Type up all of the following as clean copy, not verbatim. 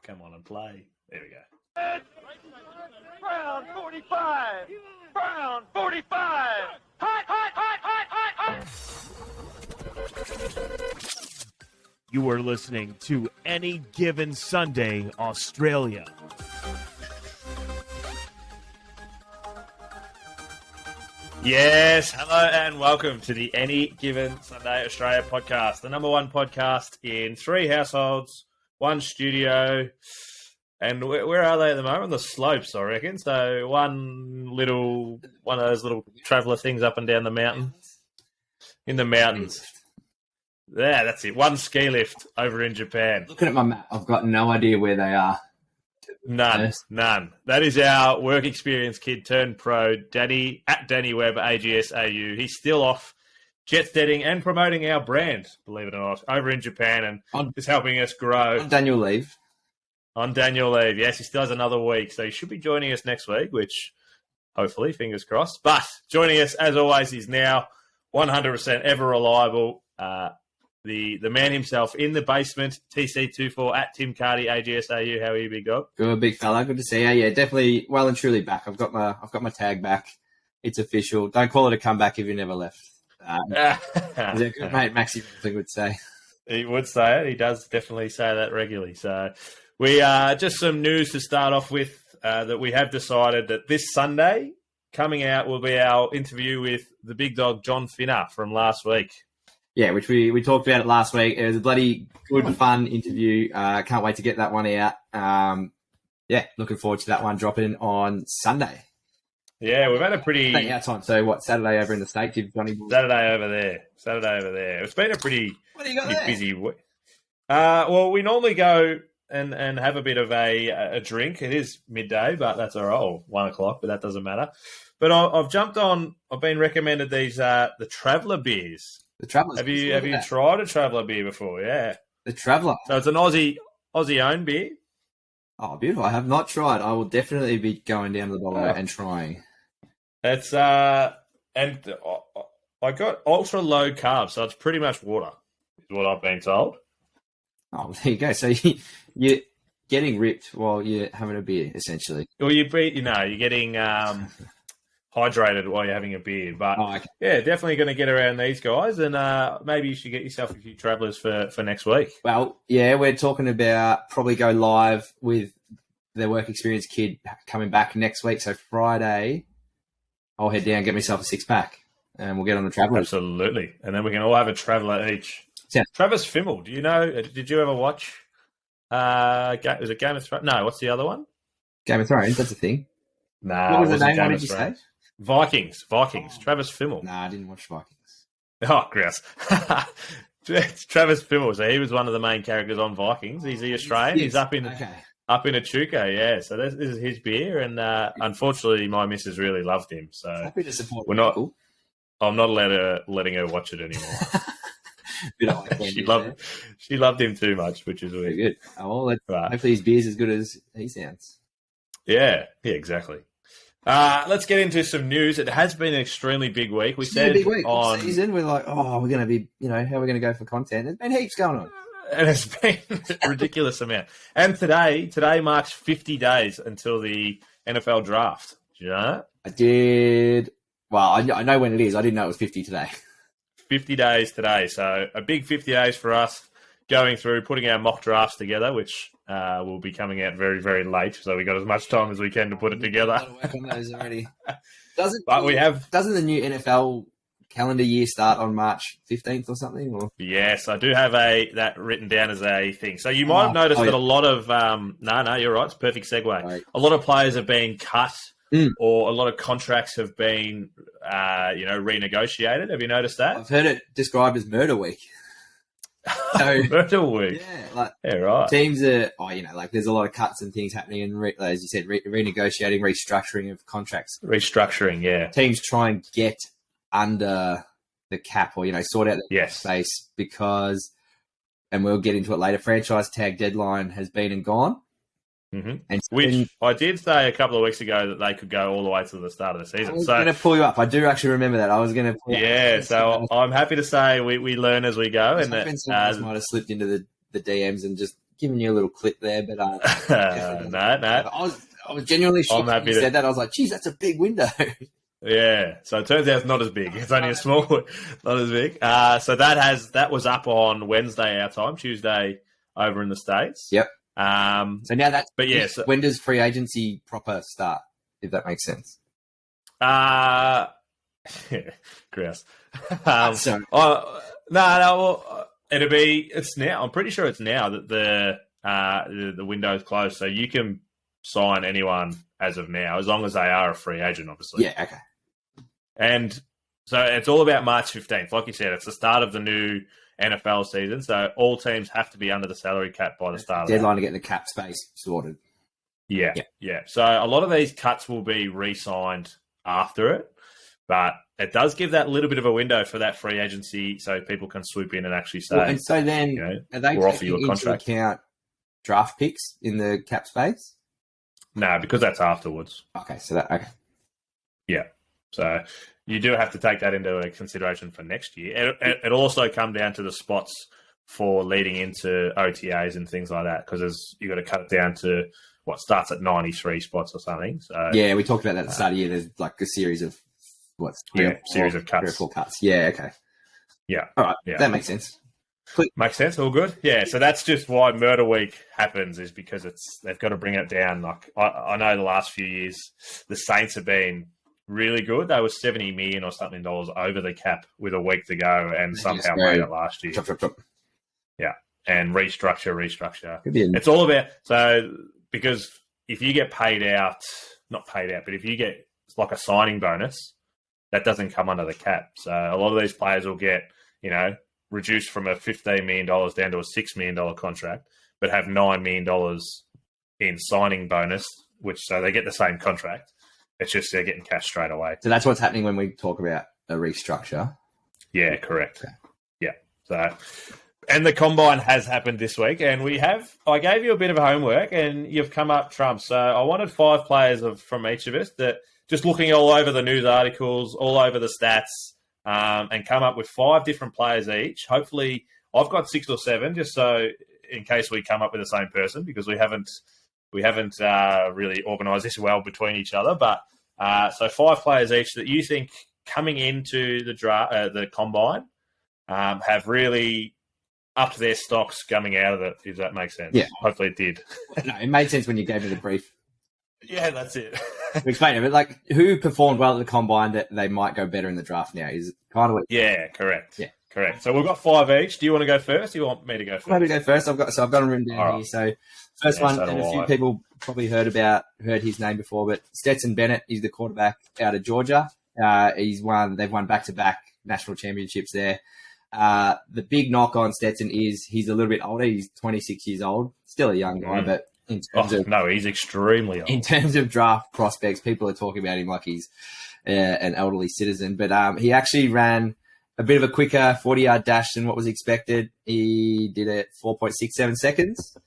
come on and play. There we go. Brown 45! Brown 45! Hot, hot, hot, hot, hot, hot! You are listening to Any Given Sunday, Australia. Yes, hello and welcome to the Any Given Sunday Australia podcast, the number one podcast in 3 households, 1 studio, and where are they at the moment? The slopes, I reckon. So one of those little traveller things up and down the mountain. In the mountains. Yeah, that's it. 1 ski lift over in Japan. Looking at my map, I've got no idea where they are. None. That is our work experience kid turned pro, Danny Webb, AGSAU. He's still off jet setting and promoting our brand, believe it or not, over in Japan and is helping us grow. On Daniel leave. On Daniel leave, yes. He still has another week, so he should be joining us next week, which hopefully, fingers crossed. But joining us, as always, is now 100% ever reliable, the man himself in the basement, TC24 at Tim Cardy, AGSAU. How are you, big dog? Good, big fella. Good to see you. Yeah, definitely well and truly back. I've got my tag back. It's official. Don't call it a comeback if you never left. Is a good mate, Maxie would say. He would say it. He does definitely say that regularly. So we just some news to start off with that we have decided that this Sunday coming out will be our interview with the big dog John Finner from last week. Yeah, which we talked about it last week. It was a bloody good, fun interview. Can't wait to get that one out. Looking forward to that one dropping on Sunday. Yeah, we've had a pretty... Our time. So, Saturday over in the States? Saturday over there. It's been a pretty busy week. Well, we normally go and have a bit of a drink. It is midday, but that's all right. Or 1 o'clock, but that doesn't matter. But I've jumped on... I've been recommended these the Traveller beers. The Traveller's. Have you tried a Traveller beer before? Yeah. The Traveller. So it's an Aussie-owned beer. Oh, beautiful. I have not tried. I will definitely be going down to the bottle and trying. It's and I got ultra low carb, so it's pretty much water, is what I've been told. Oh, there you go. So you're getting ripped while you're having a beer, essentially. Well, you're getting hydrated while you're having a beer. But okay. Yeah, definitely going to get around these guys, and maybe you should get yourself a few Travellers for next week. Well, yeah, we're talking about probably go live with the work experience kid coming back next week. So Friday, I'll head down and get myself a 6-pack, and we'll get on the Traveller. Absolutely, and then we can all have a Traveller each. Yeah. Travis Fimmel, do you know? Did you ever watch? Was it Game of Thrones? No, what's the other one? Game of Thrones. That's a thing. Nah, what was the name? What did you say? Vikings. Travis Fimmel. Nah, I didn't watch Vikings. Oh, grouse. Travis Fimmel. So he was one of the main characters on Vikings. He's the Australian. He's up in Echuca, yeah. So this is his beer, and unfortunately, my missus really loved him. So happy to support. I'm not letting her watch it anymore. She loved him too much, which is weird. Very good. Oh, well, hopefully his beer's as good as he sounds. Yeah, exactly. Let's get into some news. It has been an extremely big week. We said a big week. On season, we're like, we're going to be, how are we going to go for content? There's been heaps going on. And it's been a ridiculous amount. And today marks 50 days until the NFL draft. Do you know that? I did. Well, I know when it is. I didn't know it was 50 today. 50 days today. So a big 50 days for us going through, putting our mock drafts together, which will be coming out very, very late. So we got as much time as we can to put it together. A lot of work on those already. Doesn't the new NFL calendar year start on March 15th or something? Or? Yes, I do have that written down as a thing. So you might have noticed that a lot of no, you're right. It's a perfect segue. Right. A lot of players have been cut, or a lot of contracts have been renegotiated. Have you noticed that? I've heard it described as murder week. So, Murder week. Yeah, right. Teams are, there's a lot of cuts and things happening, and as you said, renegotiating, restructuring of contracts. Restructuring, yeah. Teams try and get under the cap or, sort out the space because, and we'll get into it later, franchise tag deadline has been and gone. Mm-hmm. And which I did say a couple of weeks ago that they could go all the way to the start of the season. I was going to pull you up. I do actually remember that. I was going to pull you up. So I'm happy to say we learn as we go. And that might have slipped into the DMs and just giving you a little clip there, but No. I was genuinely shocked when you said that. I was like, geez, that's a big window. Yeah, so it turns out it's not as big. It's only a small, not as big. So that was up on Wednesday our time, Tuesday over in the States. Yep. So now that's. But yeah, when does free agency proper start? If that makes sense. Grouse. Sorry. No. Well, it's now. I'm pretty sure it's now that the window's closed, so you can sign anyone as of now, as long as they are a free agent, obviously. Yeah. Okay. And so it's all about March 15th. Like you said, it's the start of the new NFL season, so all teams have to be under the salary cap by the start Deadline of to get the cap space sorted. Yeah. So a lot of these cuts will be re-signed after it, but it does give that little bit of a window for that free agency so people can swoop in and actually say, and so then, are they we'll offer you a taking contract. into account draft picks in the cap space? No, because that's afterwards. Okay, so that Yeah. So you do have to take that into consideration for next year. It'll also come down to the spots for leading into OTAs and things like that, because you got to cut it down to what starts at 93 spots or something. So yeah, we talked about that at the start of the year. There's like a series of series of cuts. 3 or 4 cuts. Yeah, okay. Yeah. All right, yeah. that makes sense. Makes sense. All good. Yeah. So that's just why Murder Week happens, is because they've got to bring it down. Like I know the last few years, the Saints have been really good. They were $70 million or something over the cap with a week to go, and somehow made it last year. Chop. Yeah, and restructure. It's all about because if you get not paid out, but if you get like a signing bonus, that doesn't come under the cap. So a lot of these players will get reduced from a $15 million down to a $6 million contract, but have $9 million in signing bonus, so they get the same contract. It's just they're getting cash straight away. So that's what's happening when we talk about a restructure. Yeah, correct. Okay. Yeah. So, and the combine has happened this week, and I gave you a bit of homework, and you've come up trumps. So I wanted 5 players from each of us that just looking all over the news articles, all over the stats, and come up with 5 different players each. Hopefully, I've got 6 or 7, just so in case we come up with the same person, because we haven't really organised this well between each other. But so 5 players each that you think coming into the combine have really upped their stocks coming out of it, if that makes sense. Yeah. Hopefully it did. No, it made sense when you gave me the brief. Yeah, that's it. To explain it, but like who performed well at the combine that they might go better in the draft now is kind of what. Yeah, correct. Yeah. Correct. So we've got 5 each. Do you want to go first? Or do you want me to go first? Maybe go first. I've got them written down here. So first one, so and a few people probably heard his name before, but Stetson Bennett is the quarterback out of Georgia. They've won back-to-back national championships there. The big knock on Stetson is he's a little bit older. He's 26 years old, still a young guy, but in terms he's extremely old. In terms of draft prospects, people are talking about him like he's an elderly citizen, but he actually ran a bit of a quicker 40-yard dash than what was expected. He did it 4.67 seconds.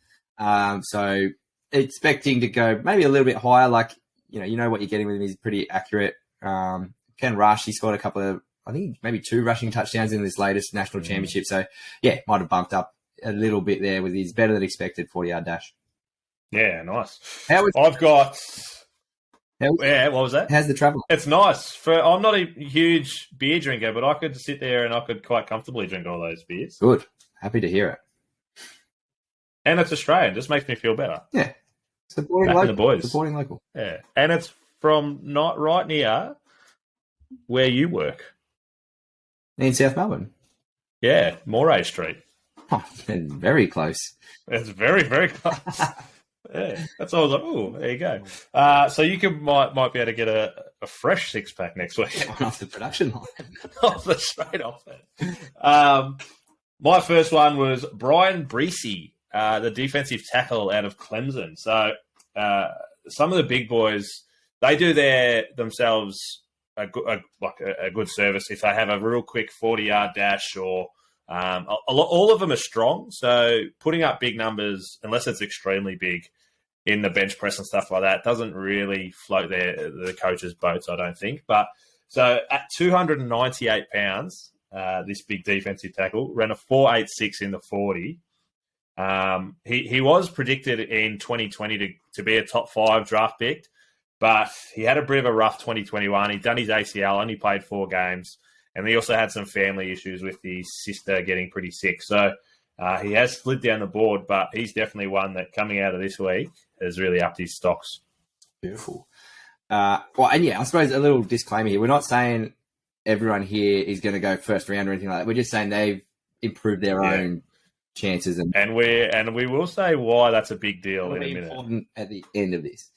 So expecting to go maybe a little bit higher, like, you know what you're getting with him. He's pretty accurate. Can rush. He scored a couple of, I think maybe 2 rushing touchdowns in this latest national championship. So yeah, might have bumped up a little bit there with his better than expected 40-yard dash. Yeah, nice. What was that? How's the travel? It's nice. I'm not a huge beer drinker, but I could sit there and I could quite comfortably drink all those beers. Good. Happy to hear it. And it's Australian. Just makes me feel better. Yeah. Supporting local. Yeah. And it's from not right near where you work. In South Melbourne. Yeah, Moray Street. Oh, very close. It's very, very close. Yeah, that's all I was like, oh, there you go. So you might be able to get a fresh 6-pack next week. Off the production line. Straight off it. My first one was Brian Breesy, the defensive tackle out of Clemson. So some of the big boys, they do themselves a good service if they have a real quick 40-yard dash or all of them are strong. So putting up big numbers, unless it's extremely big, in the bench press and stuff like that, doesn't really float the coaches' boats, I don't think. But so at 298 pounds, this big defensive tackle ran a 4.86 in the 40. He was predicted in 2020 to be a top 5 draft pick, but he had a bit of a rough 2021. He'd done his ACL, only played 4 games, and he also had some family issues with his sister getting pretty sick. So he has slid down the board, but he's definitely one that coming out of this week has really upped his stocks. Beautiful. And yeah, I suppose a little disclaimer here. We're not saying everyone here is going to go first round or anything like that. We're just saying they've improved their own chances. And we will say why that's a big deal in a minute. Important at the end of this.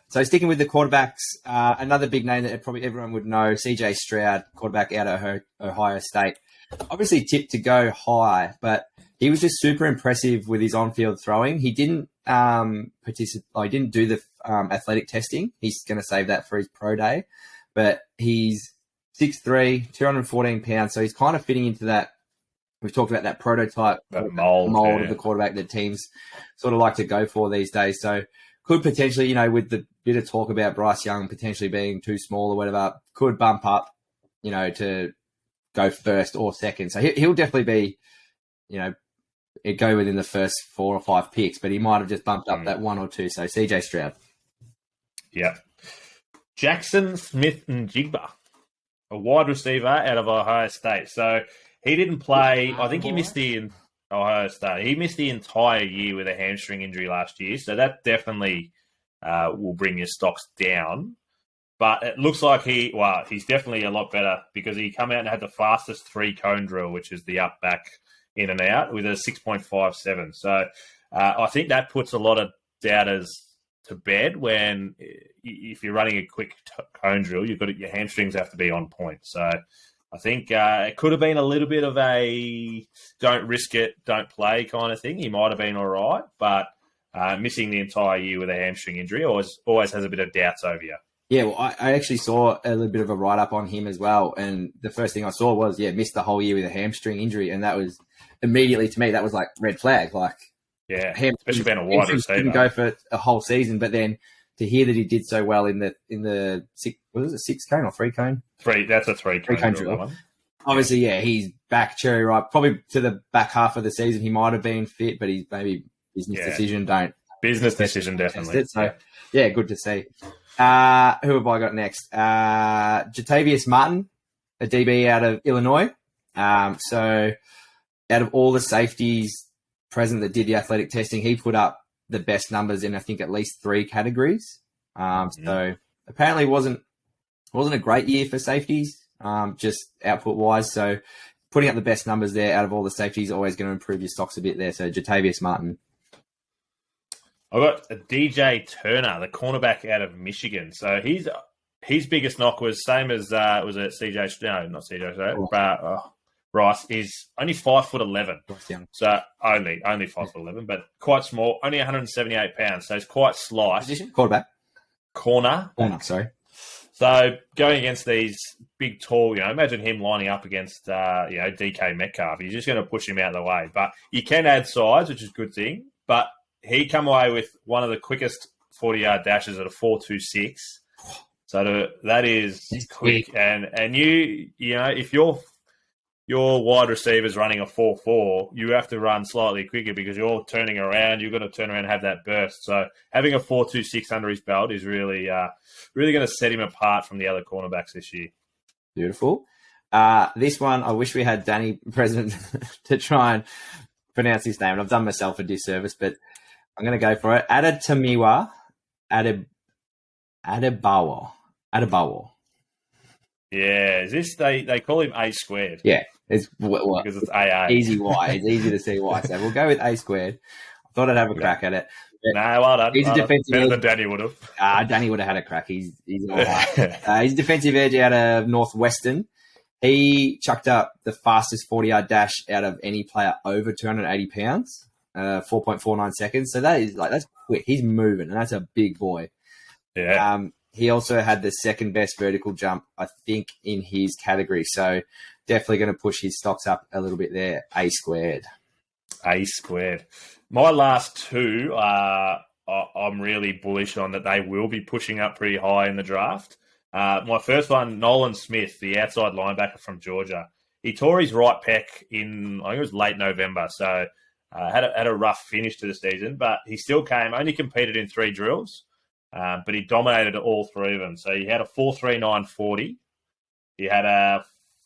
So sticking with the quarterbacks, another big name that probably everyone would know, CJ Stroud, quarterback out of Ohio State. Obviously tipped to go high, but he was just super impressive with his on-field throwing. He didn't participate. He didn't do the athletic testing. He's going to save that for his pro day. But he's 6'3", 214 pounds, so he's kind of fitting into that. We've talked about that prototype mold of the quarterback that teams sort of like to go for these days. So could potentially, with the bit of talk about Bryce Young potentially being too small or whatever, could bump up, to go first or second. So he'll definitely be, go within the first 4 or 5 picks, but he might have just bumped up that 1 or 2. So CJ Stroud. Yeah. Jackson Smith and Jigba, a wide receiver out of Ohio State. So he didn't play. I think he missed Ohio State. He missed the entire year with a hamstring injury last year. So that definitely will bring your stocks down. But it looks like he's definitely a lot better because he come out and had the fastest 3-cone drill, which is the up, back, in and out, with a 6.57. So I think that puts a lot of doubters to bed when if you're running a quick cone drill, your hamstrings have to be on point. So I think it could have been a little bit of a don't risk it, don't play kind of thing. He might have been all right, but missing the entire year with a hamstring injury always has a bit of doubts over you. Yeah, well, I actually saw a little bit of a write-up on him as well, and the first thing I saw was, missed the whole year with a hamstring injury, and that was immediately, to me, that was like red flag. Like, especially being a wide receiver. Didn't go for a whole season, but then to hear that he did so well in the 6-cone or 3-cone? That's a 3-cone drill. Obviously, he's back cherry ripe. Probably to the back half of the season, he might have been fit, but he's maybe business decision. Business decision, definitely. So, good to see. Who have I got next? Jatavius Martin, a DB out of Illinois. So out of all the safeties present that did the athletic testing, he put up the best numbers in, I think, at least 3 categories. So apparently wasn't a great year for safeties, just output-wise. So putting up the best numbers there out of all the safeties is always going to improve your stocks a bit there. So Jatavius Martin. I got a DJ Turner, the cornerback out of Michigan. So his biggest knock was same as was it CJ? No, not CJ. Rice is only 5'11". So only 5'11", but quite small. Only 178 pounds. So he's quite slight. Position? Quarterback. Corner. Sorry. So going against these big, tall, imagine him lining up against DK Metcalf. He's just going to push him out of the way. But you can add size, which is a good thing. But he come away with one of the quickest 40-yard dashes at a 4.26. So that is quick. And if your wide receiver's running a 4.4, you have to run slightly quicker because you're turning around. You've got to turn around and have that burst. So having a 4.26 under his belt is really going to set him apart from the other cornerbacks this year. Beautiful. This one, I wish we had Danny present to try and pronounce his name. And I've done myself a disservice, but I'm going to go for it. Adetomiwa Adebayo. Yeah, is this they call him A squared? Yeah, it's because it's AA. Easy Y. It's easy to see why. So we'll go with A squared. I thought I'd have a crack at it. Well done. He's a defensive better edge. than Danny would have. Danny would have had a crack. He's all right. He's a defensive edge out of Northwestern. He chucked up the fastest 40-yard dash out of any player over 280 pounds, 4.49 seconds. So that's quick. He's moving, and that's a big boy. Yeah. He also had the second best vertical jump, I think, in his category. So definitely going to push his stocks up a little bit there. A squared. My last two, I'm really bullish on that they will be pushing up pretty high in the draft. My first one, Nolan Smith, the outside linebacker from Georgia. He tore his right pec in, I think it was late November. So Had a rough finish to the season, but he still only competed in 3 drills, but he dominated all 3 of them. So he had a 4.39 40. He had a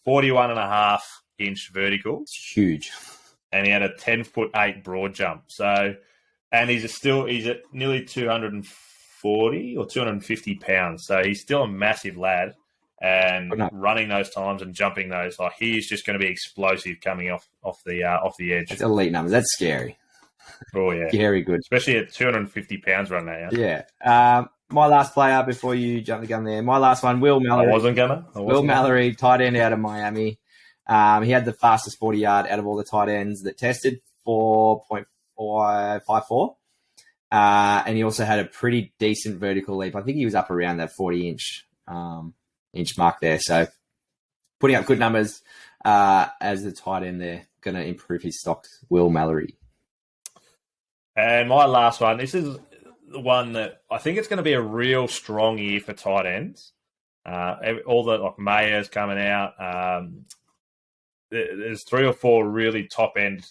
41.5-inch vertical. It's huge. And he had a 10'8" broad jump. So, and he's at nearly 240 or 250 pounds. So he's still a massive lad. And running those times and jumping those, like he's just going to be explosive coming off the edge. That's elite numbers. That's scary. Oh yeah, very good. Especially at 250 pounds running that. Yeah. My last player before you jump the gun there. My last one, Will Mallory. I wasn't gonna. Will Mallory, tight end out of Miami. He had the fastest 40-yard out of all the tight ends that tested, 4.54. And he also had a pretty decent vertical leap. I think he was up around that 40-inch mark there. So putting up good numbers as the tight end there. Going to improve his stocks, Will Mallory. And my last one, this is the one that I think it's going to be a real strong year for tight ends. All the like Mayer's coming out. There's 3 or 4 really top end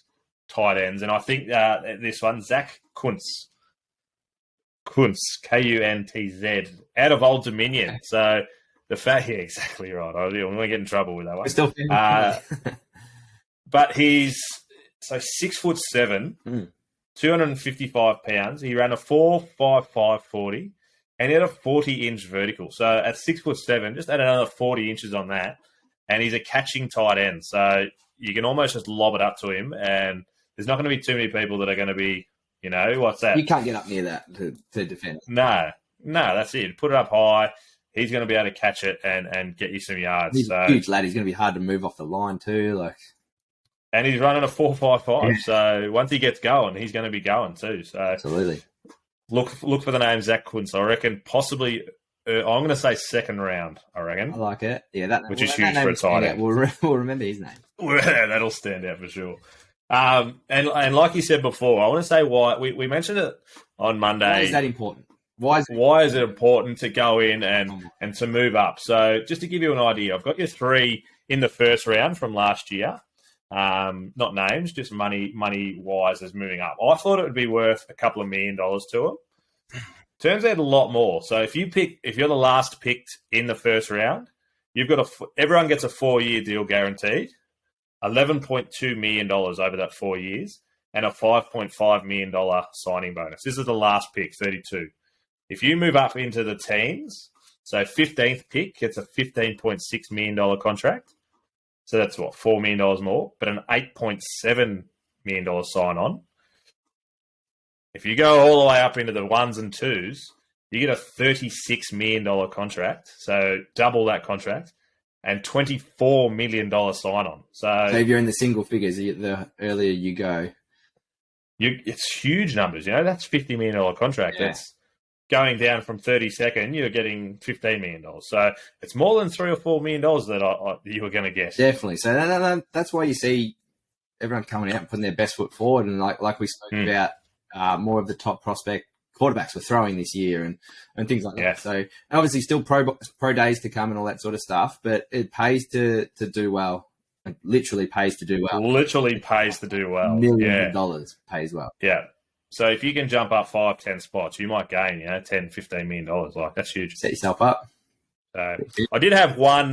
tight ends, and I think this one, Zach Kuntz, Kuntz, out of Old Dominion. So the fact, yeah, exactly right. I'm going to get in trouble with that one. Still, but he's 6'7", 255 pounds. He ran a 4.55 40, and he had a 40-inch vertical. So at 6'7", just add another 40 inches on that, and he's a catching tight end. So you can almost just lob it up to him, and there's not going to be too many people that are going to be, what's that? You can't get up near that to defend. No, that's it. Put it up high. He's going to be able to catch it and get you some yards. He's a huge lad. He's going to be hard to move off the line too. And he's running a 4.55. So once he gets going, he's going to be going too. So absolutely. Look for the name Zach Kuntz. I reckon possibly. I'm going to say second round. I reckon. I like it. Yeah, which is huge for a tight end. We'll remember his name. Yeah, that'll stand out for sure. And like you said before, I want to say why we mentioned it on Monday. Why is that important? Why is it important to go in and to move up? So just to give you an idea, I've got your 3 in the first round from last year. Not names, just money wise as moving up. I thought it would be worth a couple of $1 million to him. Turns out a lot more. So if you're the last picked in the first round, everyone gets a 4-year deal guaranteed, $11.2 million over that 4 years, and a $5.5 million signing bonus. This is the last pick, 32. If you move up into the teens, so 15th pick gets a $15.6 million contract. So that's what, $4 million more, but an $8.7 million sign on. If you go all the way up into the 1s and 2s, you get a $36 million contract. So double that contract and $24 million sign on. So if you're in the single figures, the earlier you go. It's huge numbers. That's $50 million contract. Yeah. That's going down from 32nd, you're getting $15 million. So it's more than $3 or $4 million that you were going to get. Definitely. So that's why you see everyone coming out and putting their best foot forward. And like we spoke about, more of the top prospect quarterbacks were throwing this year and things like that. So obviously still pro days to come and all that sort of stuff, but it pays to do well. It literally pays to do well. Literally pays to do well. Millions of dollars pays well. Yeah. So if you can jump up 5-10 spots, you might gain, $10-15 million. That's huge. Set yourself up. So I did have one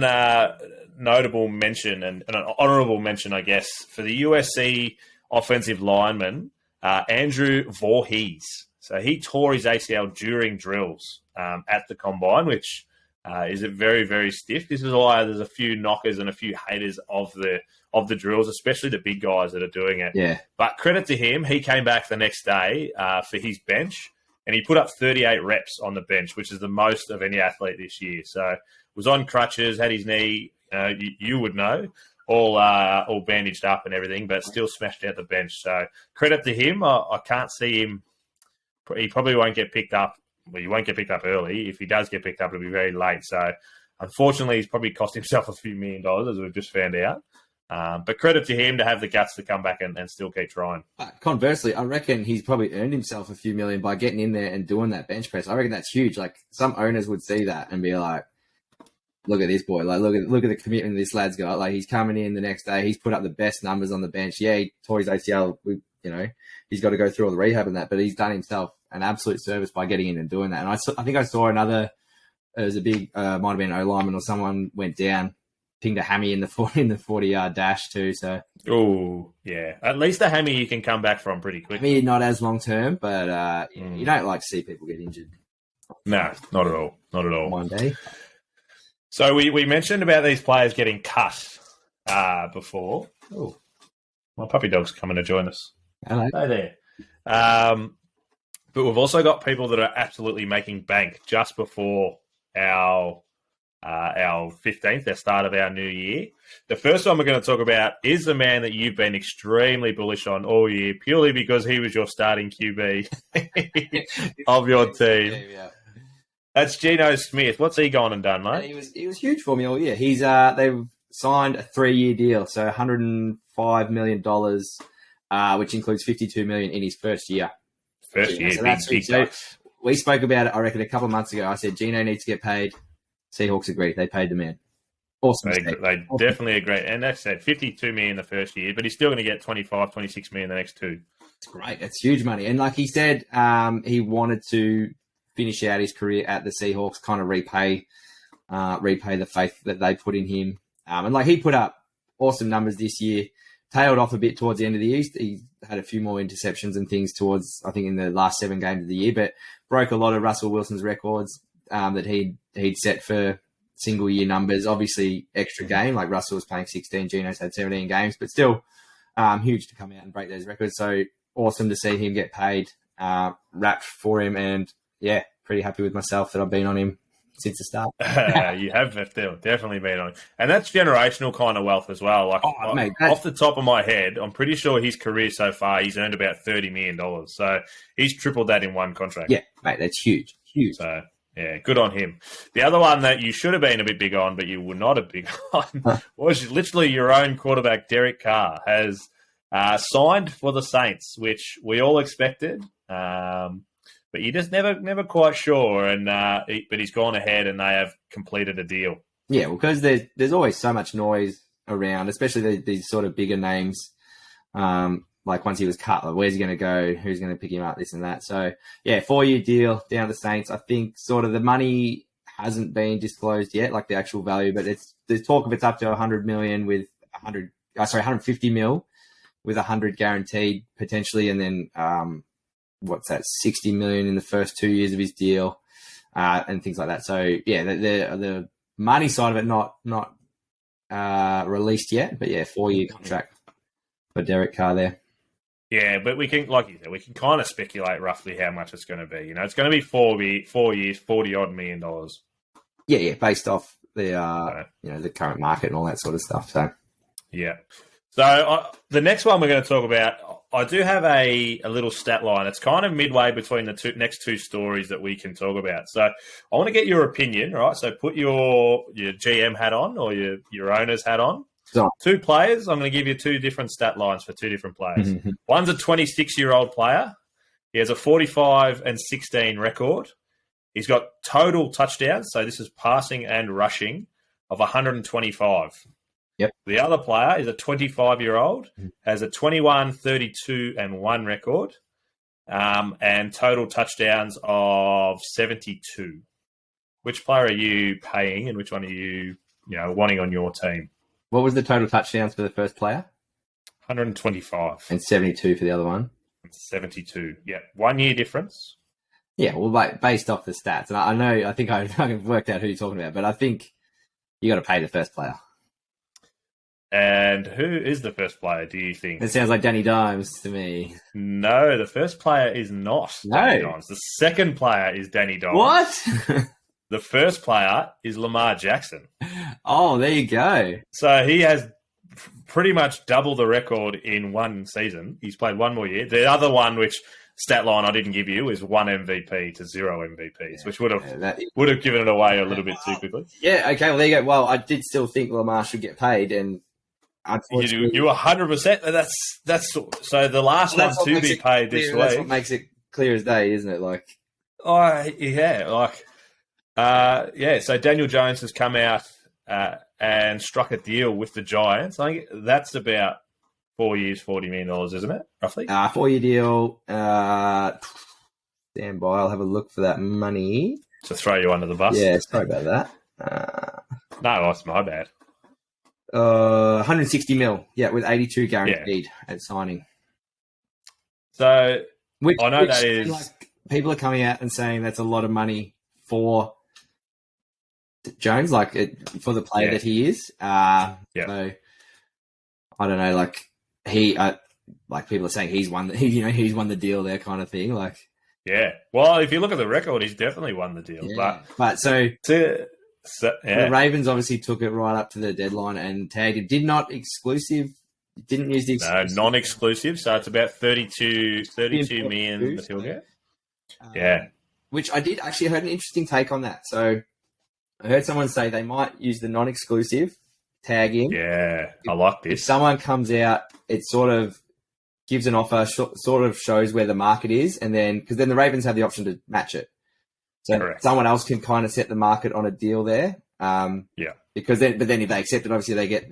notable mention and an honourable mention, I guess, for the USC offensive lineman, Andrew Voorhees. So he tore his ACL during drills at the combine, which is very, very stiff. This is why there's a few knockers and a few haters of the drills, especially the big guys that are doing it. Yeah. But credit to him, he came back the next day for his bench, and he put up 38 reps on the bench, which is the most of any athlete this year. So was on crutches, had his knee, you would know, all bandaged up and everything, but still smashed out the bench. So credit to him. I can't see him. He probably won't get picked up. Well, he won't get picked up early. If he does get picked up, it'll be very late. So unfortunately, he's probably cost himself a few $1 million, as we've just found out. But credit to him to have the guts to come back and still keep trying. Conversely, I reckon he's probably earned himself a few million by getting in there and doing that bench press. I reckon that's huge. Like some owners would see that and be like, look at this boy. Like, look at the commitment this lad's got. Like, he's coming in the next day. He's put up the best numbers on the bench. Yeah, he tore his ACL. He's got to go through all the rehab and that, but he's done himself an absolute service by getting in and doing that. And I think I saw another. It was a big, might have been an O-lineman or someone went down, pinged a hammy in the 40-yard dash too. So, oh yeah, at least a hammy you can come back from pretty quickly. I mean, not as long term, but you don't like to see people get injured. No, not at all. Not at all. One day. So we mentioned about these players getting cut before. Oh, my puppy dog's coming to join us. Hello. Hey there. But we've also got people that are absolutely making bank just before our 15th, the start of our new year. The first one we're going to talk about is the man that you've been extremely bullish on all year, purely because he was your starting QB of your team. Yeah. That's Geno Smith. What's he gone and done, mate? He was huge for me all year. He's they've signed a 3-year deal, so $105 million, which includes $52 million in his first year. First year, so big so we spoke about it, I reckon, a couple of months ago. I said Geno needs to get paid. Seahawks agreed. They paid the man. Awesome. They definitely agree. And that's said, $52 million the first year, but he's still going to get $25, $26 million the next two. It's great. That's huge money. And like he said, he wanted to finish out his career at the Seahawks, kind of repay the faith that they put in him. And like he put up awesome numbers this year, tailed off a bit towards the end of the year. He had a few more interceptions and things towards, I think, in the last 7 games of the year, but broke a lot of Russell Wilson's records that he'd set for single year numbers. Obviously, extra game, like Russell was playing 16, Geno's had 17 games, but still huge to come out and break those records. So awesome to see him get paid, wrapped for him, and yeah, pretty happy with myself that I've been on him since the start. You have definitely been on. And that's generational kind of wealth as well. Like mate, off the top of my head, I'm pretty sure his career so far, he's earned about $30 million. So he's tripled that in one contract. Yeah, mate, that's huge. Huge. So, yeah, good on him. The other one that you should have been a bit big on, but you were not a big on, was literally your own quarterback, Derek Carr, has signed for the Saints, which we all expected. But you're just never quite sure, but he's gone ahead and they have completed a deal. Yeah, well, because there's always so much noise around, especially these sort of bigger names. Like once he was cut, like where's he going to go? Who's going to pick him up? This and that. So yeah, 4-year deal down to Saints. I think sort of the money hasn't been disclosed yet, like the actual value, but there's talk of it's up to $100 million with $150 million with 100 guaranteed potentially, and then what's that, $60 million in the first 2 years of his deal, and things like that. So yeah, the money side of it not released yet, but yeah, 4-year contract for Derek Carr there. Yeah, but we can, like you said, we can kind of speculate roughly how much it's going to be. You know, it's going to be 4 years, $40-odd million. Yeah, based off the the current market and all that sort of stuff. So yeah. So the next one we're going to talk about, I do have a little stat line. It's kind of midway between the next two stories that we can talk about. So I want to get your opinion, right? So put your GM hat on or your owner's hat on. So, 2 players. I'm going to give you 2 different stat lines for 2 different players. One's a 26-year-old player. He has a 45-16 record. He's got total touchdowns, so this is passing and rushing, of 125. Yep. The other player is a 25-year-old, has a 21-32-1 record, and total touchdowns of 72. Which player are you paying, and which one are you wanting on your team? What was the total touchdowns for the first player? 125. And 72 for the other one? 72. Yeah. 1 year difference. Yeah, well, based off the stats. And I think I've worked out who you're talking about, but I think you got to pay the first player. And who is the first player, do you think? It sounds like Danny Dimes to me. No, the first player is not Danny Dimes. The second player is Danny Dimes. What? The first player is Lamar Jackson. Oh, there you go. So he has pretty much double the record in one season. He's played 1 more year. The other one, which stat line I didn't give you, is 1 MVP to 0 MVPs, which would have given it away a little bit too quickly. Yeah, okay, well, there you go. Well, I did still think Lamar should get paid, and unfortunately... You 100%. That's so the last one to be paid this week. That's what makes it clear as day, isn't it? Oh, yeah, So Daniel Jones has come out and struck a deal with the Giants. I think that's about 4 years, $40 million, isn't it, roughly? 4-year deal. Stand by. I'll have a look for that money. To throw you under the bus. Yeah, sorry about that. No, that's my bad. 160 mil. Yeah, with 82 guaranteed at signing. So Which that is like, people are coming out and saying that's a lot of money for Jones, for the player that he is. So I don't know, like people are saying he's won the deal there, kind of thing. Like, yeah. Well, if you look at the record, he's definitely won the deal. Yeah. But the Ravens obviously took it right up to the deadline and tagged him. Didn't use the exclusive. No, non-exclusive. So it's about 32 million that he'll get. Which I did actually heard an interesting take on that. So I heard someone say they might use the non-exclusive, tag him. Yeah, I like this. If someone comes out, it sort of gives an offer, sort of shows where the market is, and then because then the Ravens have the option to match it. So Correct. Someone else can kind of set the market on a deal there. Because then if they accept it, obviously they get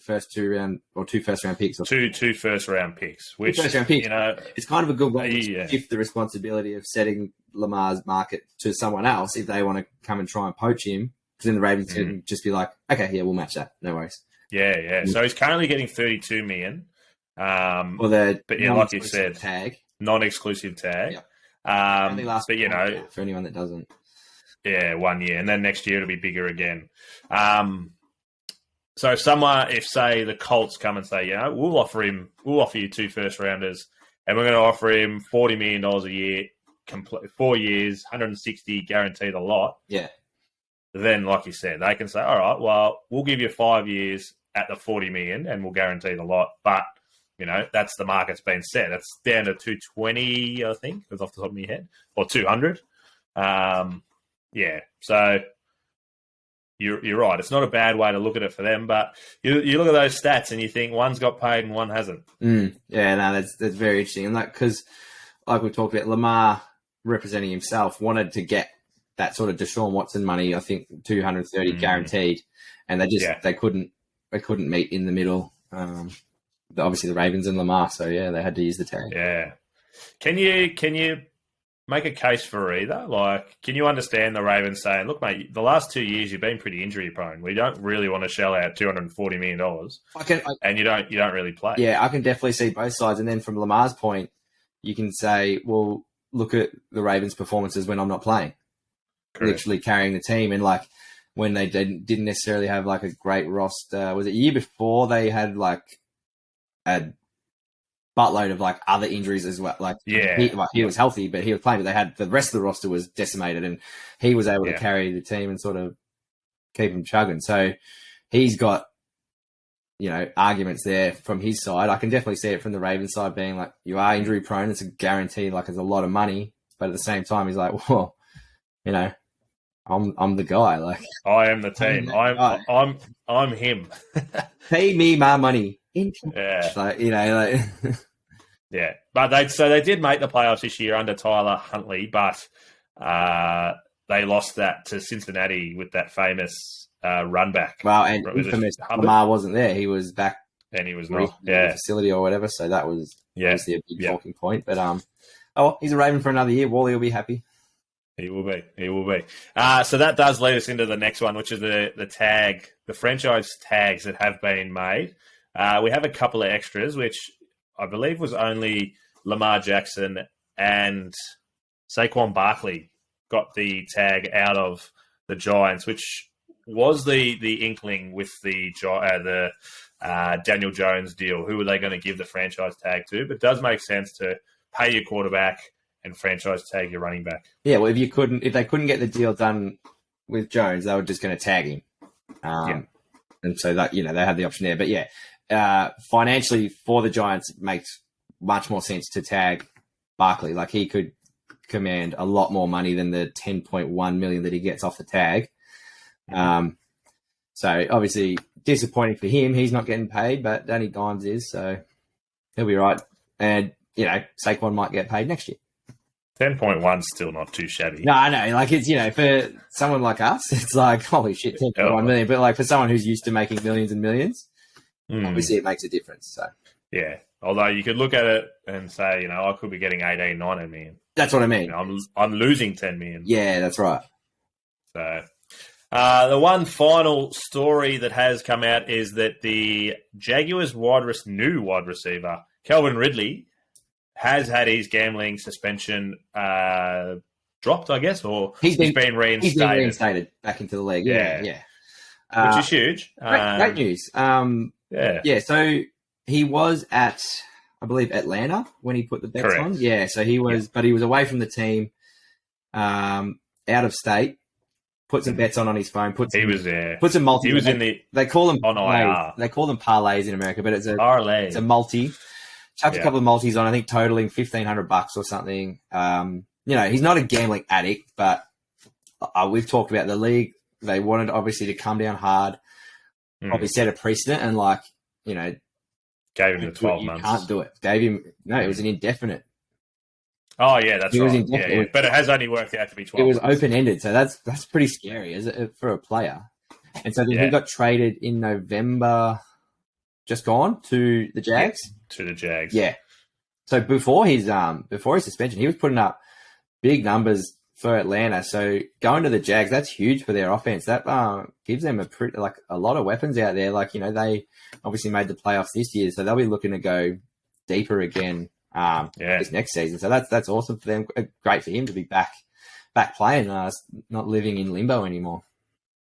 first 2 round or 2 first round picks or two first round picks, which first round picks. It's kind of a good way to shift the responsibility of setting Lamar's market to someone else if they want to come and try and poach him. Because then the Ravens can just be like, okay, yeah, we'll match that, no worries. Yeah. So he's currently getting 32 million. But like you said, non-exclusive tag. Yeah. Only lasts but for anyone that doesn't. Yeah, 1 year, and then next year it'll be bigger again. So if say the Colts come and say, we'll offer you 2 first rounders, and we're going to offer him $40 million a year, 4 years, 160 guaranteed a lot. Yeah. Then, like you said, they can say, all right, well, we'll give you 5 years at the 40 million, and we'll guarantee the lot, but. That's the market's been set. That's down to 220, I think, off the top of my head, or 200. So you're right. It's not a bad way to look at it for them, but you look at those stats and you think one's got paid and one hasn't. Yeah, no, that's very interesting. And because, like we talked about, Lamar representing himself wanted to get that sort of Deshaun Watson money. I think 230 guaranteed, and they couldn't meet in the middle. Obviously the Ravens and Lamar, so they had to use the tag. Yeah. Can you make a case for either? Like, can you understand the Ravens saying, look, mate, the last 2 years you've been pretty injury prone. We don't really want to shell out $240 million. And you don't really play. Yeah, I can definitely see both sides. And then from Lamar's point, you can say, well, look at the Ravens' performances when I'm not playing. Correct. Literally carrying the team. And when they didn't necessarily have a great roster, was it a year before they had a buttload of other injuries as well. He was healthy, but he was playing. But they had the rest of the roster was decimated, and he was able to carry the team and sort of keep them chugging. So he's got arguments there from his side. I can definitely see it from the Ravens side being you are injury prone. It's a guarantee. It's a lot of money, but at the same time, he's well, I'm the guy. I am the team. I'm him. Pay me my money. Yeah. Yeah. But they did make the playoffs this year under Tyler Huntley, but they lost that to Cincinnati with that famous run back. Well, and infamous Lamar wasn't there. He was back and he was not the facility or whatever, so that was obviously a big talking point. But he's a Raven for another year. Wally will be happy. He will be. So that does lead us into the next one, which is the franchise tags that have been made. We have a couple of extras, which I believe was only Lamar Jackson and Saquon Barkley got the tag out of the Giants, which was the inkling with the Daniel Jones deal. Who were they going to give the franchise tag to? But it does make sense to pay your quarterback and franchise tag your running back. Yeah, well, if they couldn't get the deal done with Jones, they were just going to tag him. And so that they had the option there. But financially for the Giants, it makes much more sense to tag Barkley. He could command a lot more money than the $10.1 million that he gets off the tag. So obviously disappointing for him. He's not getting paid, but Danny Dimes is, so he'll be right. And Saquon might get paid next year. 10.1's still not too shabby. No, I know. Like, it's, for someone like us, it's like, holy shit, 10.1 million. But like for someone who's used to making millions and millions, obviously it makes a difference. So yeah. Although you could look at it and say, I could be getting 18, 19 million. That's what I mean. I'm losing 10 million. Yeah, that's right. So the one final story that has come out is that the Jaguars new wide receiver, Calvin Ridley, has had his gambling suspension dropped, I guess, or he's been reinstated. He's been reinstated back into the league. Yeah. Which is huge. Great news. Yeah. So he was at, I believe, Atlanta when he put the bets on. Yeah. So he was, but he was away from the team, out of state. Put some bets on his phone. Put some multi. He was in the. They call them on IR. They call them parlays in America, but it's a parlay. It's a multi. Chucked a couple of multis on, I think, totaling $1,500 or something. He's not a gambling addict, but we've talked about the league. They wanted obviously to come down hard, probably set a precedent, and gave him the 12 months. Can't do it. It was an indefinite. Oh yeah, that's right. Yeah. But it has only worked out to be 12. It was open ended, so that's pretty scary, is it, for a player? And so then he got traded in November, just gone to the Jags. To the Jags. Yeah. So before his suspension, he was putting up big numbers for Atlanta. So going to the Jags, that's huge for their offense. That gives them a lot of weapons out there. They obviously made the playoffs this year, so they'll be looking to go deeper again this next season. So that's awesome for them. Great for him to be back playing, not living in limbo anymore.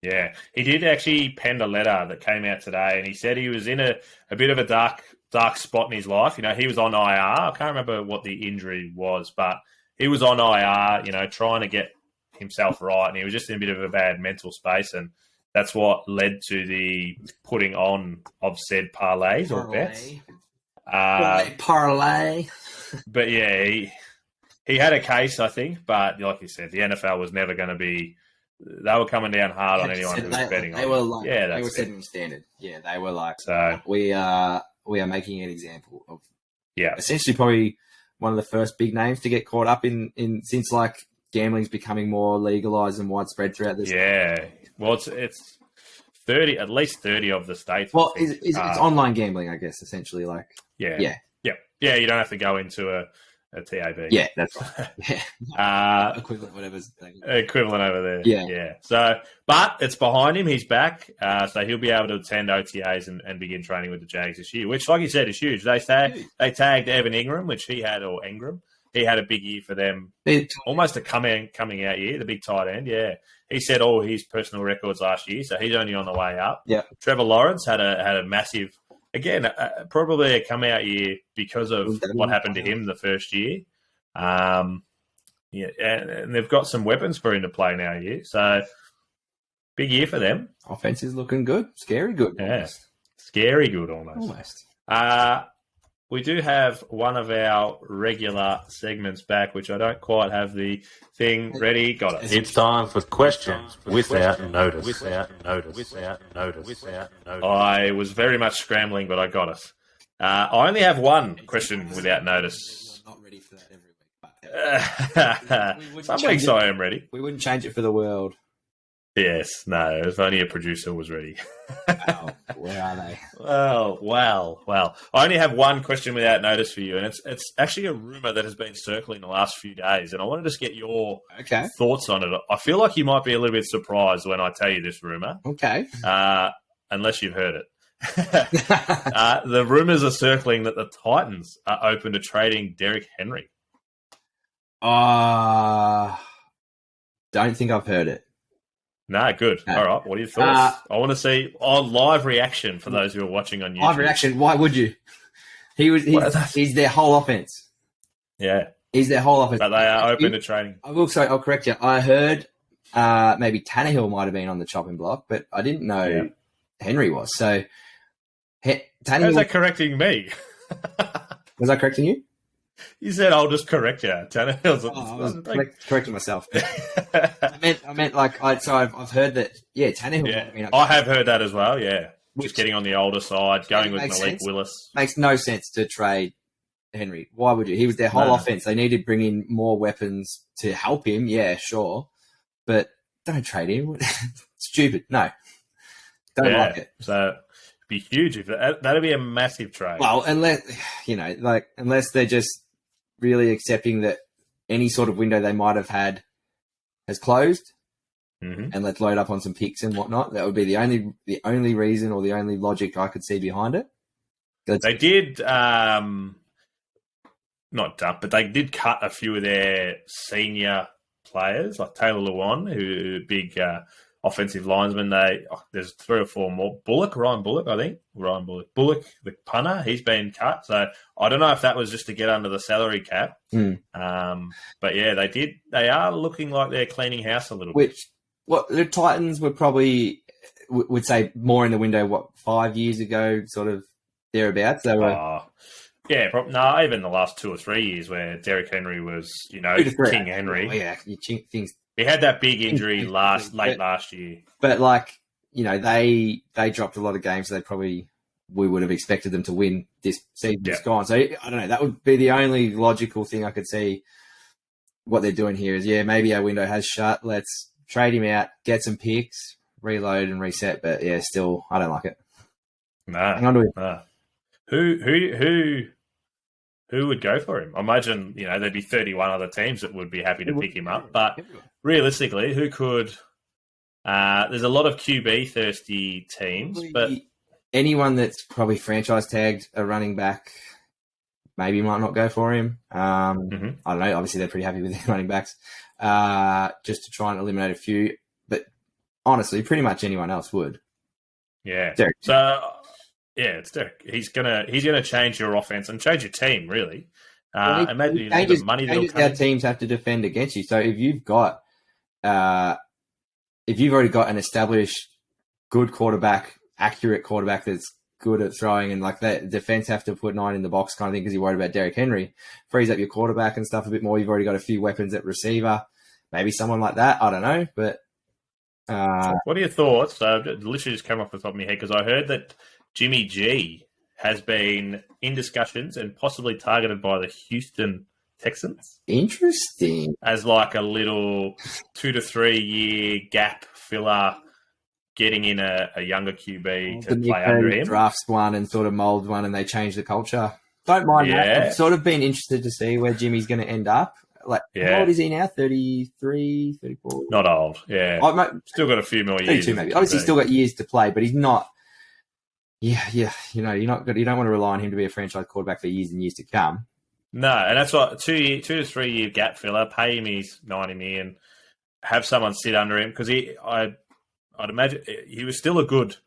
Yeah, he did actually pen a letter that came out today, and he said he was in a bit of a dark spot in his life. He was on IR. I can't remember what the injury was, but he was on IR, trying to get himself right, and he was just in a bit of a bad mental space, and that's what led to the putting on of said parlays or bets. Parlay. But yeah, he had a case, I think, but like you said, the NFL was never going to be. They were coming down hard on anyone who was betting on it. They were setting standard. Yeah, they were like, so we are making an example of essentially probably one of the first big names to get caught up in since gambling's becoming more legalized and widespread throughout this. Yeah, well, it's 30, at least 30 of the states. Well, it's online gambling, I guess, essentially. Yeah. You don't have to go into a TAB. Yeah, that's right. Yeah. Equivalent, whatever's equivalent over there. Yeah. So, but it's behind him. He's back, so he'll be able to attend OTAs and begin training with the Jags this year, which, like you said, is huge. They tagged Evan Ingram, Ingram. He had a big year for them, almost a coming out year. The big tight end. Yeah, he set all his personal records last year, so he's only on the way up. Yeah. Trevor Lawrence had a massive. Again, probably a come-out year because of what happened to him the first year. And they've got some weapons for him to play now here. So, big year for them. Offense is looking good. Scary good. Yeah. Scary good almost. We do have one of our regular segments back, which I don't quite have the thing ready. Got it. It's time for questions without notice. I was very much scrambling, but I got it. I only have one question without notice. I'm not ready for that every week. Some weeks I am ready. We wouldn't change it for the world. Yes, no, if only a producer was ready. Wow, where are they? Well. I only have one question without notice for you, and it's actually a rumor that has been circling the last few days, and I want to just get your thoughts on it. I feel like you might be a little bit surprised when I tell you this rumor. Okay. Unless you've heard it. The rumors are circling that the Titans are open to trading Derrick Henry. Don't think I've heard it. No, good. All right. What are your thoughts? I want to see live reaction for those who are watching on YouTube. Live reaction. Why would you? He's their whole offense. Yeah. He's their whole offense. But they are open to trading. I will say, I'll correct you. I heard maybe Tannehill might have been on the chopping block, but I didn't know Henry was. So Tannehill. How's that correcting me? Was I correcting you? You said I'll just correct you. Tannehill's. I was correcting myself. I meant I've heard that. Yeah, Tannehill. Yeah. I have heard that as well. Yeah, just getting on the older side, going with Malik Willis makes no sense to trade Henry. Why would you? He was their whole No. offense. They needed to bring in more weapons to help him. Yeah, sure. But don't trade him. Stupid. No. Don't like it. So it'd be huge. If that'd be a massive trade. Well, unless they're just really accepting that any sort of window they might have had has closed, and let's load up on some picks and whatnot. That would be the only reason or the only logic I could see behind it. They did not dump, but they did cut a few of their senior players, like Taylor Lewan, who big offensive linesman. There's 3 or 4 more. Ryan Bullock, I think. Bullock, the punter, he's been cut. So I don't know if that was just to get under the salary cap. But yeah, they did. They are looking like they're cleaning house a little bit. The Titans were probably would say more in the window. 5 years ago, sort of thereabouts. They were. Even the last 2 or 3 years where Derrick Henry was, King Henry. Oh, yeah, things. He had that big injury late last year. But they dropped a lot of games. So we would have expected them to win this season. It's gone. So I don't know. That would be the only logical thing I could see. What they're doing here is, maybe our window has shut. Let's trade him out, get some picks, reload and reset. But yeah, still, I don't like it. Hang on to it. Nah. Who would go for him? I imagine, there'd be 31 other teams that would be happy to pick him up. But realistically, who could? There's a lot of QB thirsty teams, but anyone that's probably franchise tagged a running back maybe might not go for him. I don't know. Obviously, they're pretty happy with their running backs, just to try and eliminate a few. But honestly, pretty much anyone else would. Yeah. Derek. So. Yeah, it's Derek. He's gonna change your offense and change your team, really. Imagine the money that'll come. Our teams have to defend against you. So if you've already got an established good quarterback, accurate quarterback that's good at throwing, and like that defense have to put 9 in the box kind of thing because you're worried about Derrick Henry, frees up your quarterback and stuff a bit more. You've already got a few weapons at receiver, maybe someone like that. I don't know, but what are your thoughts? Literally just came off the top of my head because I heard that Jimmy G has been in discussions and possibly targeted by the Houston Texans. Interesting. As like a little 2 to 3 year gap filler, getting in a younger QB to play under him. Drafts one and sort of molds one and they change the culture. Don't mind that. I've sort of been interested to see where Jimmy's going to end up. How old is he now? 33, 34? Not old, yeah. Still got a few more years. 32 maybe. Obviously still got years to play, but he's not... Yeah. You don't want to rely on him to be a franchise quarterback for years and years to come. No, and that's what 2 to 3 year gap filler. Pay him his $90 million. Have someone sit under him because I'd imagine he was still a good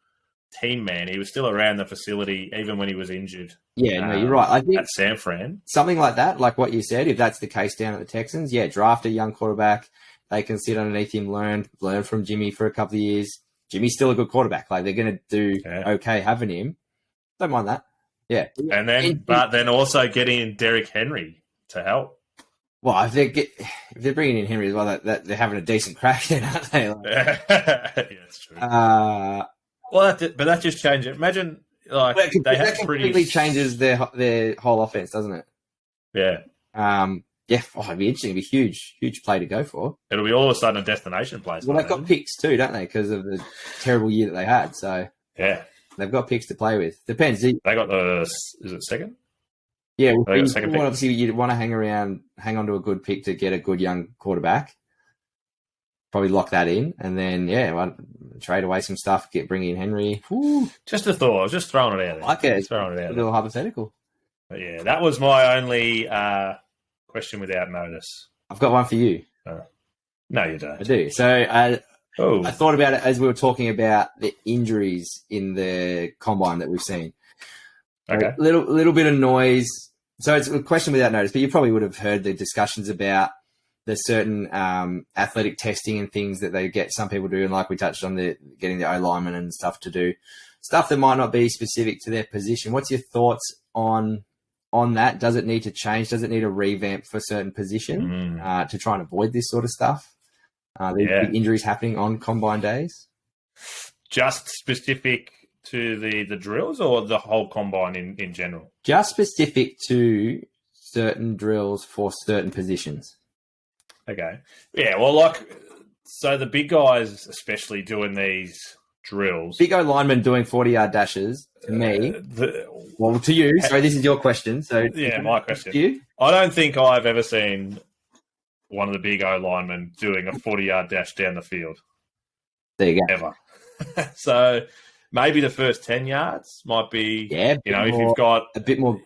team man. He was still around the facility even when he was injured. Yeah, no, you're right. I think at San Fran, something like that, like what you said. If that's the case down at the Texans, draft a young quarterback. They can sit underneath him, learn from Jimmy for a couple of years. Jimmy's still a good quarterback. Like they're going to do okay having him. Don't mind that. Yeah, and then also getting Derrick Henry to help. Well, if they're bringing in Henry as well, that they're having a decent crack then, aren't they? Yeah, that's true. But that just changed it. Imagine that completely changes their whole offense, doesn't it? Yeah. It'd be interesting. It'd be huge play to go for. It'll be all of a sudden a destination place. Well, they've got picks too, don't they? Because of the terrible year that they had. So yeah, they've got picks to play with. Depends. They got is it second? Yeah, second pick. Obviously you'd want to hang on to a good pick to get a good young quarterback. Probably lock that in, and then trade away some stuff. Bring in Henry. Woo. Just a thought. I was just throwing it out there. Okay, it's throwing it out. A little hypothetical. But yeah, that was my only question without notice. I've got one for you. No, you don't. I do. So I thought about it as we were talking about the injuries in the combine that we've seen. Okay. A little bit of noise. So it's a question without notice, but you probably would have heard the discussions about the certain athletic testing and things that they get some people doing, like we touched on getting the O-lineman and stuff to do stuff that might not be specific to their position. What's your thoughts on that? Does it need to change? Does it need a revamp for certain position to try and avoid this sort of stuff? Big injuries happening on combine days? Just specific to the drills or the whole combine in general? Just specific to certain drills for certain positions. Okay. Yeah, well, so the big guys, especially doing these drills. Big O lineman doing 40-yard dashes, to me. To you. Sorry, this is your question. So yeah, my question. To you? I don't think I've ever seen one of the big O linemen doing a 40-yard dash down the field. There you go. Ever. So maybe the first 10 yards might be, if you've got a bit more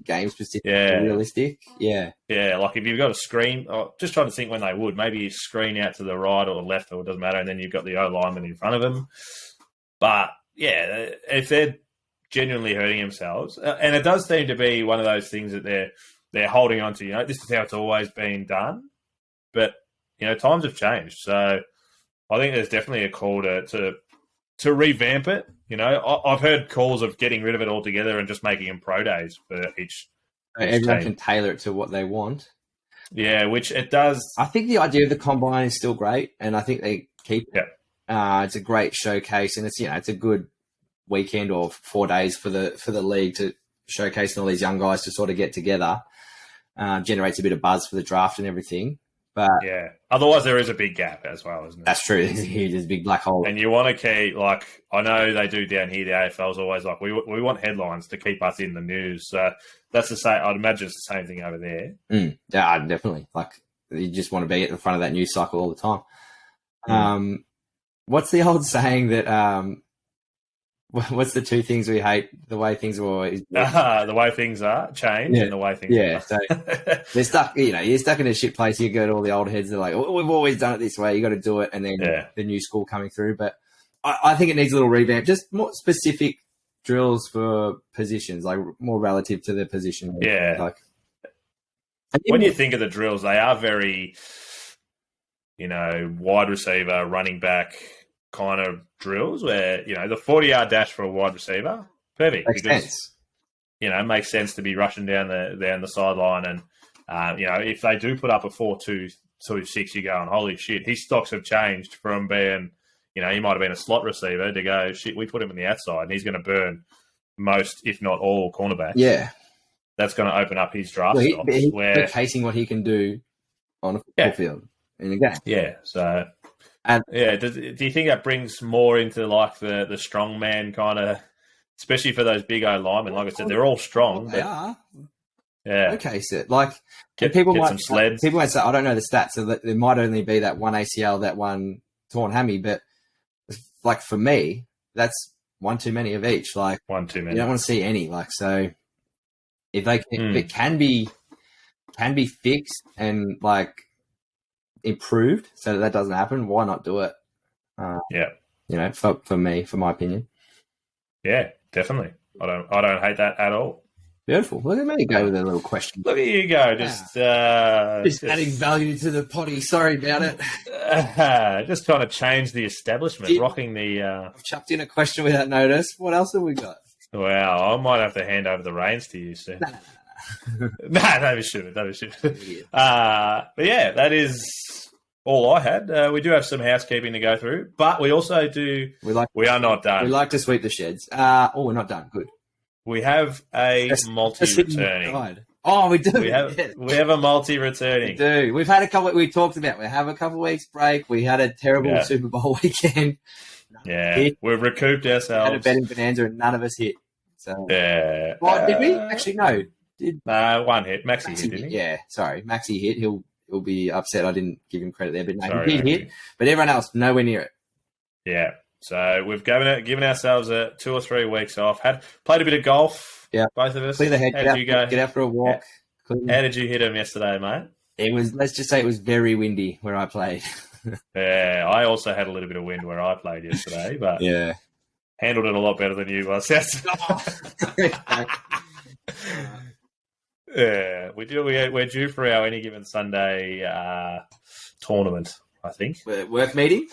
game specific, realistic. Yeah. Yeah, like if you've got a screen, just trying to think when they would. Maybe you screen out to the right or the left, or it doesn't matter, and then you've got the O lineman in front of them. But yeah, if they're genuinely hurting themselves, and it does seem to be one of those things that they're holding on to. This is how it's always been done, but times have changed. So I think there's definitely a call to revamp it. I've heard calls of getting rid of it altogether and just making them pro days for each. Everyone can tailor it to what they want. Yeah, which it does. I think the idea of the combine is still great, and I think they keep it. It's a great showcase, and it's a good weekend or 4 days for the league to showcase all these young guys to sort of get together. Generates a bit of buzz for the draft and everything. But yeah, otherwise there is a big gap as well, isn't it? That's true. There's a big black hole. And you want to keep, I know they do down here, the AFL's always like, we want headlines to keep us in the news. So that's the same. I'd imagine it's the same thing over there. Yeah, definitely. You just want to be at the front of that news cycle all the time. What's the old saying that, what's the two things we hate? The way things are always the way things are change, and the way things are. So they're stuck. You're stuck in a shit place. You go to all the old heads. They're like, we've always done it this way. You got to do it, and then the new school coming through. But I think it needs a little revamp. Just more specific drills for positions, like more relative to the position. Yeah. When you think of the drills, they are very, wide receiver, running back kind of drills where, the 40-yard dash for a wide receiver, perfect. Makes sense. It makes sense to be rushing down the sideline. And, if they do put up a 4.226, you're going, holy shit, his stocks have changed from being, he might have been a slot receiver to go, shit, we put him on the outside and he's going to burn most, if not all, cornerbacks. Yeah. That's going to open up his draft stocks. He's showcasing what he can do on a football field in a game. Yeah, so... do you think that brings more into the strongman kind of, especially for those big O linemen? Like I said, they're all strong. They are. Yeah. Okay, so people might some sleds. People might say, I don't know the stats, so that there might only be that one ACL, that one torn hammy, but for me, that's one too many of each. One too many. You don't want to see any. So if it can be fixed and improved so that doesn't happen, why not do it? For me, for my opinion. Yeah, definitely. I don't hate that at all. Beautiful. Look at me go with a little question. Look at you go. Just adding value to the potty. Sorry about it. Just trying to change the establishment, rocking the... I've chucked in a question without notice. What else have we got? Wow, I might have to hand over the reins to you soon. No, don't be stupid. But yeah, that is all I had. We do have some housekeeping to go through, but we also do. We are not done. We like to sweep the sheds. We're not done. Good. We have a multi returning. Oh, we do. We have a multi returning. We do. We've had a couple. We talked about. We have a couple of weeks break. We had a terrible Super Bowl weekend. We've recouped ourselves. Had a betting bonanza, and none of us hit. So yeah. Well, did we actually? No. One hit. Maxi hit, didn't he? Yeah, sorry. Maxi hit. He'll be upset I didn't give him credit there, but no, he did hit. But everyone else, nowhere near it. Yeah. So we've given ourselves 2 or 3 weeks off. Played a bit of golf. Yeah. Both of us. Clear the head. Get out for a walk. How did you hit him yesterday, mate? Let's just say it was very windy where I played. Yeah, I also had a little bit of wind where I played yesterday, but handled it a lot better than you, by Yeah, we do. We're due for our Any Given Sunday tournament, I think. Work meeting?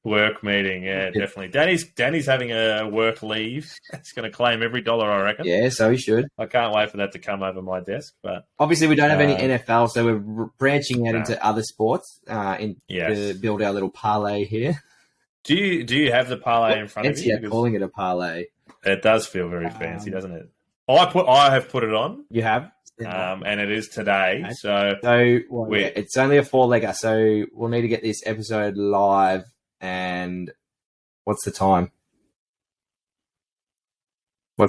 Work meeting, definitely. Danny's having a work leave. He's going to claim every dollar, I reckon. Yeah, so he should. I can't wait for that to come over my desk. But obviously, we don't have any NFL, so we're branching out into other sports to build our little parlay here. Do you have the parlay in front of you? Yeah, calling it a parlay. It does feel very fancy, doesn't it? I have put it on. You have? and it is today. So it's only a 4-legger, so we'll need to get this episode live. And what's the time? Your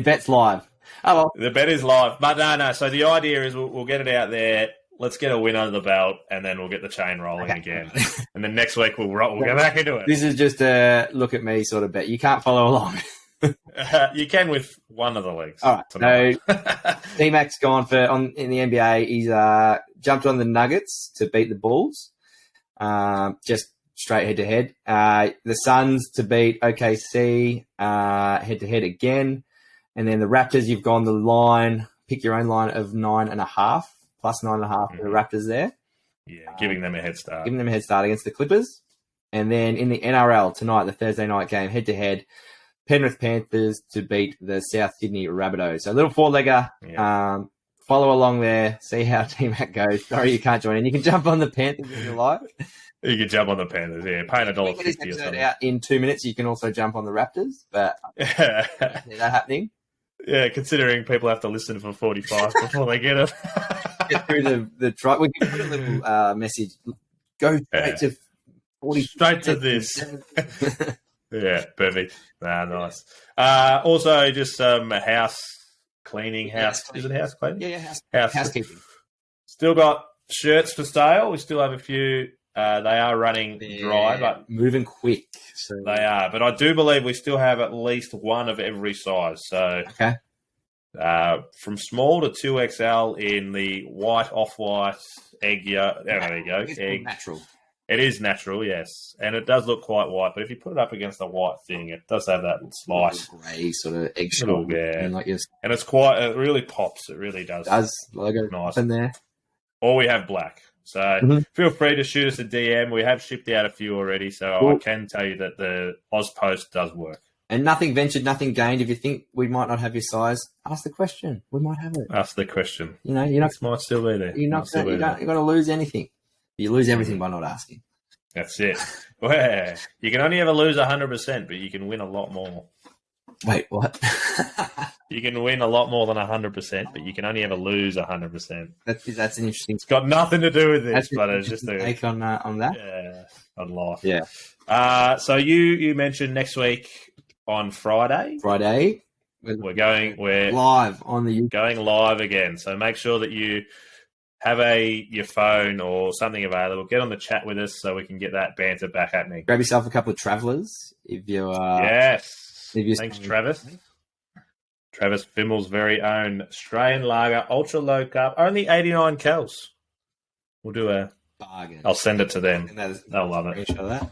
bet's live. Oh, well. The bet is live. But no. So the idea is we'll get it out there. Let's get a win under the belt, and then we'll get the chain rolling again. And then next week we'll go back into it. This is just a look at me sort of bet. You can't follow along. You can with one of the leagues. All right. So TMac's gone in the NBA. He's jumped on the Nuggets to beat the Bulls. Just straight head to head. The Suns to beat OKC head to head again. And then the Raptors, you've gone the line, pick your own line of 9.5. Plus 9.5 for the Raptors there. Yeah, giving them a head start. Giving them a head start against the Clippers. And then in the NRL tonight, the Thursday night game, head-to-head, Penrith Panthers to beat the South Sydney Rabbitohs. So a little 4-legger. Yeah. Follow along there. See how TMac goes. Sorry you can't join in. You can jump on the Panthers if you like. You can jump on the Panthers, yeah. Paying $1.50 or something. Out in 2 minutes, you can also jump on the Raptors. But is that happening? Yeah, considering people have to listen for 45 before they get it. Get through the try. We can put a little message. Go straight to 40. Straight to this. Yeah, perfect. Nice. Also, just some house cleaning. Is it house cleaning? Yeah, housekeeping. Still got shirts for sale. We still have a few. They are running dry, but moving quick. So. They are, but I do believe we still have at least one of every size. So, from small to 2XL in the white, off-white, egg. There you go. Egg. Natural. It is natural, yes, and it does look quite white. But if you put it up against the white thing, it does have that slight grey sort of eggshell. Yeah, and it's quite. It really pops. It really does. It does logo nice in there. Or we have black. So feel free to shoot us a DM. We have shipped out a few already, so I can tell you that the Ozpost does work. And nothing ventured, nothing gained. If you think we might not have your size, ask the question. We might have it. Ask the question. You know, might still be there. You're not going to lose anything. You lose everything by not asking. That's it. Well, you can only ever lose 100%, but you can win a lot more. Wait, what? You can win a lot more than 100%, but you can only ever lose 100%. That's an interesting. It's got nothing to do with this, but it's just a take on that. Yeah, on life. Yeah. So you mentioned next week on Friday. We're live on the going live again. So make sure that you have your phone or something available. Get on the chat with us so we can get that banter back happening. Grab yourself a couple of Travellers if you are. Yes. Thanks, Travis. Travis Fimmel's very own Australian Lager, ultra low carb, only 89 cals. We'll do a bargain. I'll send it to them. They'll love it. That.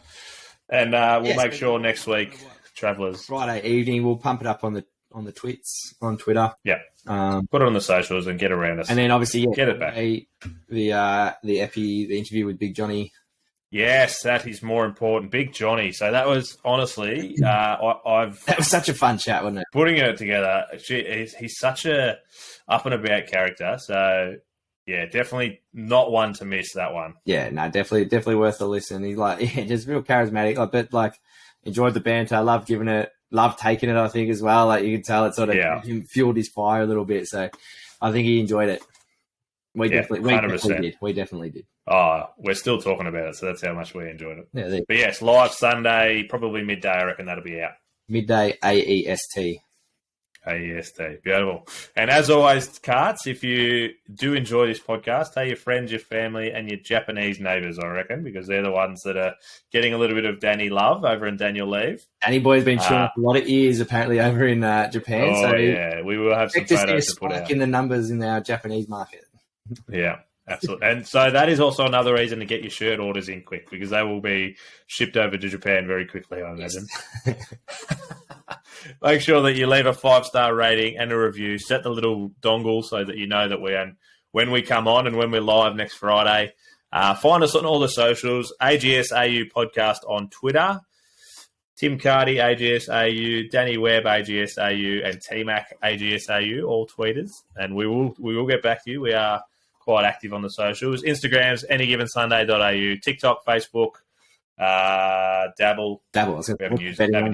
And we'll make sure next week, Travellers. Friday evening, we'll pump it up on the tweets on Twitter. Yeah. Put it on the socials and get around us. And then obviously, get it back. The interview with Big Johnny. Yes, that is more important. Big Johnny. So that was honestly, that was such a fun chat, wasn't it? Putting it together. He's such a up and about character. So yeah, definitely not one to miss, that one. Yeah, no, definitely worth a listen. He's just real charismatic. But enjoyed the banter. Loved giving it. Loved taking it. I think as well. You can tell it sort of fueled his fire a little bit. So I think he enjoyed it. We definitely did. Oh, we're still talking about it, so that's how much we enjoyed it. Yeah, but yes, live Sunday, probably midday. I reckon that'll be out. Midday, AEST. AEST, beautiful. And as always, Carts, if you do enjoy this podcast, tell your friends, your family, and your Japanese neighbours, I reckon, because they're the ones that are getting a little bit of Danny love over in Daniel Leave. Danny Boy's been showing up a lot of ears, apparently, over in Japan. Oh, yeah, we will have some photos to put out. In the numbers in our Japanese market. Yeah. Absolutely. And so that is also another reason to get your shirt orders in quick, because they will be shipped over to Japan very quickly, I imagine. Yes. Make sure that you leave a 5-star rating and a review. Set the little dongle so that you know that when we come on and when we're live next Friday. Find us on all the socials, AGSAU Podcast on Twitter, Tim Cardy, AGSAU, Danny Webb, AGSAU, and TMac, AGSAU, all tweeters. And we will get back to you. We are quite active on the socials. Instagrams, anygivensunday.au, TikTok, Facebook, Dabble. Dabble. We haven't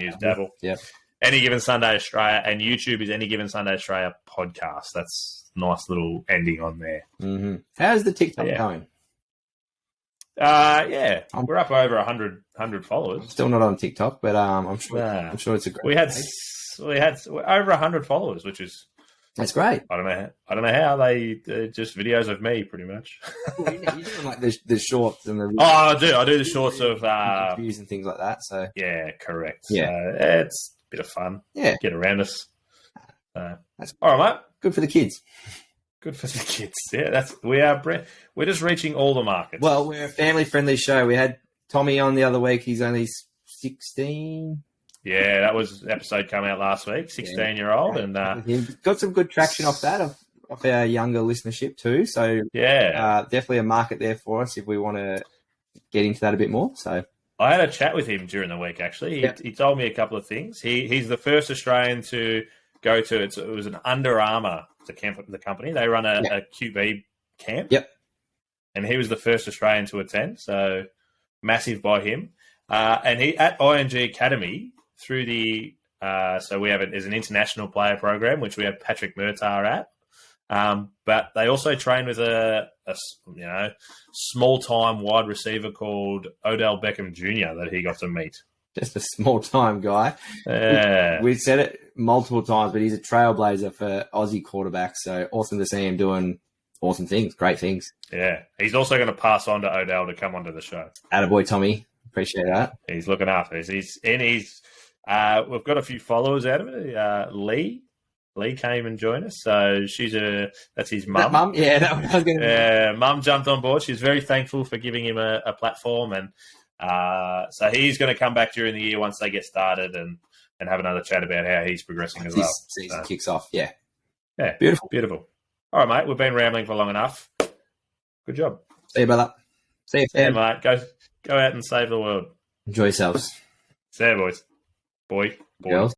used Dabble. Yeah. Any Given Sunday Australia, and YouTube is Any Given Sunday Australia podcast. That's a nice little ending on there. Mm-hmm. How's the TikTok going? We're up over 100 followers. I'm still not on TikTok, but I'm sure it's a great. We had over 100 followers, which is that's great. I don't know how they just videos of me pretty much. You're doing like the shorts and the I do the shorts of interviews and things like that. So yeah, correct. Yeah, so, it's a bit of fun. Yeah, get around us. That's all right, mate. Good for the kids. Good for the kids. Yeah, we're just reaching all the markets. Well, we're a family-friendly show. We had Tommy on the other week. He's only 16. Yeah, that was episode come out last week. 16-year-old, and he got some good traction off that of our younger listenership too. So definitely a market there for us if we want to get into that a bit more. So I had a chat with him during the week. Actually, he told me a couple of things. He's the first Australian to go to it was an Under Armour. The company. They run a QB camp. Yep. And he was the first Australian to attend, so massive by him. And he at ING Academy through the so we have there's an international player program which we have Patrick Murtar at. But they also train with a small time wide receiver called Odell Beckham Jr. that he got to meet. Just a small-time guy. We've said it multiple times, but he's a trailblazer for Aussie quarterbacks. So awesome to see him doing awesome things, great things. Yeah. He's also going to pass on to Odell to come onto the show. Attaboy, Tommy. Appreciate that. He's looking after us. We've got a few followers out of it. Lee came and joined us. So that's his mum. Mum? Yeah, that was going to Yeah, mum jumped on board. She's very thankful for giving him a platform, and so he's going to come back during the year once they get started and have another chat about how he's progressing as well. Season kicks off. Yeah. Beautiful. All right, mate. We've been rambling for long enough. Good job. See you, brother. See you, fam. Yeah, mate. Go out and save the world. Enjoy yourselves. See you, boys. Boy. Girls.